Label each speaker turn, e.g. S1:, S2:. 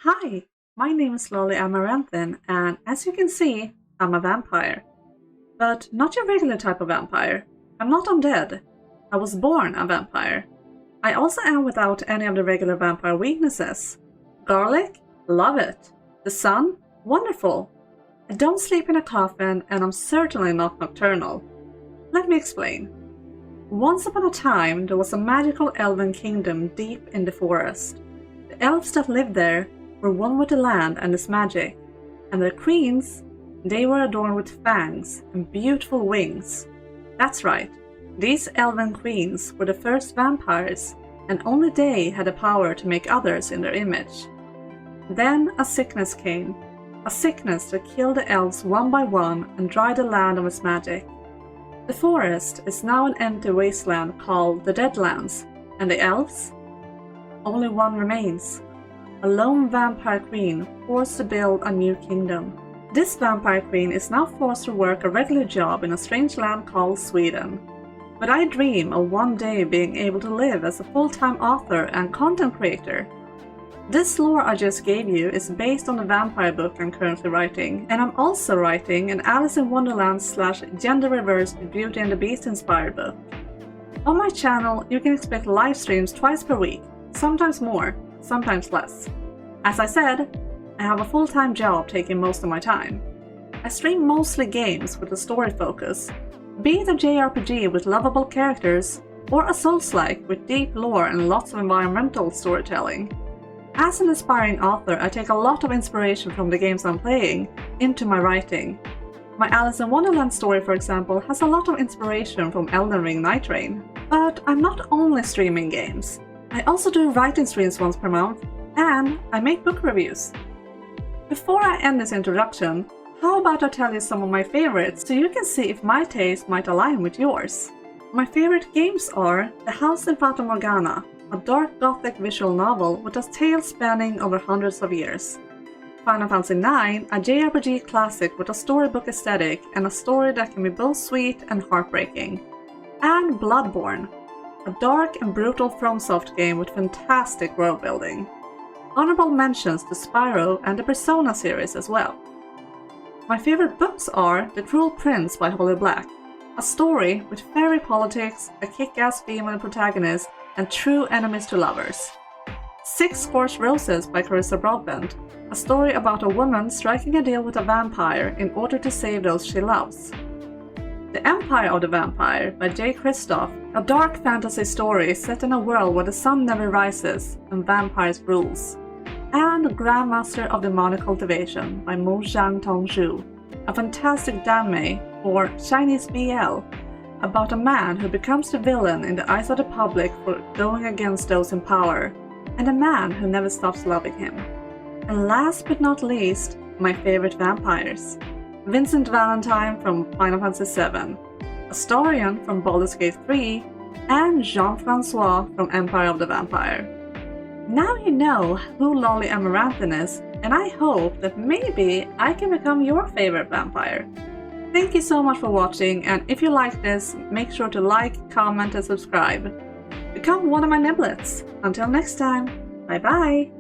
S1: Hi, my name is Lolly Amaranthine, and as you can see, I'm a vampire. But not your regular type of vampire. I'm not undead. I was born a vampire. I also am without any of the regular vampire weaknesses. Garlic? Love it. The sun? Wonderful. I don't sleep in a coffin, and I'm certainly not nocturnal. Let me explain. Once upon a time, there was a magical elven kingdom deep in the forest. The elves that lived there were one with the land and its magic, and their queens, they were adorned with fangs and beautiful wings. That's right, these elven queens were the first vampires, and only they had the power to make others in their image. Then a sickness came, a sickness that killed the elves one by one and dried the land of its magic. The forest is now an empty wasteland called the Deadlands, and the elves? Only one remains. A lone vampire queen forced to build a new kingdom. This vampire queen is now forced to work a regular job in a strange land called Sweden. But I dream of one day being able to live as a full-time author and content creator. This lore I just gave you is based on the vampire book I'm currently writing, and I'm also writing an Alice in Wonderland / gender-reversed Beauty and the Beast inspired book. On my channel, you can expect live streams twice per week, sometimes more, sometimes less. As I said, I have a full-time job taking most of my time. I stream mostly games with a story focus, be it a JRPG with lovable characters, or a Souls-like with deep lore and lots of environmental storytelling. As an aspiring author, I take a lot of inspiration from the games I'm playing into my writing. My Alice in Wonderland story, for example, has a lot of inspiration from Elden Ring Night Rain. But I'm not only streaming games. I also do writing streams once per month, and I make book reviews. Before I end this introduction, how about I tell you some of my favorites so you can see if my taste might align with yours. My favorite games are The House in Fata Morgana, a dark gothic visual novel with a tale spanning over hundreds of years. Final Fantasy IX, a JRPG classic with a storybook aesthetic and a story that can be both sweet and heartbreaking. And Bloodborne, a dark and brutal FromSoft game with fantastic world building. Honorable mentions to Spyro and the Persona series as well. My favorite books are The Cruel Prince by Holly Black, a story with fairy politics, a kick-ass female protagonist, and true enemies to lovers. Six Scorched Roses by Carissa Broadbent, a story about a woman striking a deal with a vampire in order to save those she loves. The Empire of the Vampire by Jay Kristoff, a dark fantasy story set in a world where the sun never rises and vampires rules. And Grandmaster of Demonic Cultivation by Mo Zhang Tongzhu, a fantastic danmei, or Chinese BL, about a man who becomes the villain in the eyes of the public for going against those in power, and a man who never stops loving him. And last but not least, my favorite vampires. Vincent Valentine from Final Fantasy VII, Astarion from Baldur's Gate 3, and Jean-Francois from Empire of the Vampire. Now you know who Lolly Amaranthine is, and I hope that maybe I can become your favorite vampire. Thank you so much for watching, and if you like this, make sure to like, comment and subscribe. Become one of my niblets. Until next time, bye bye!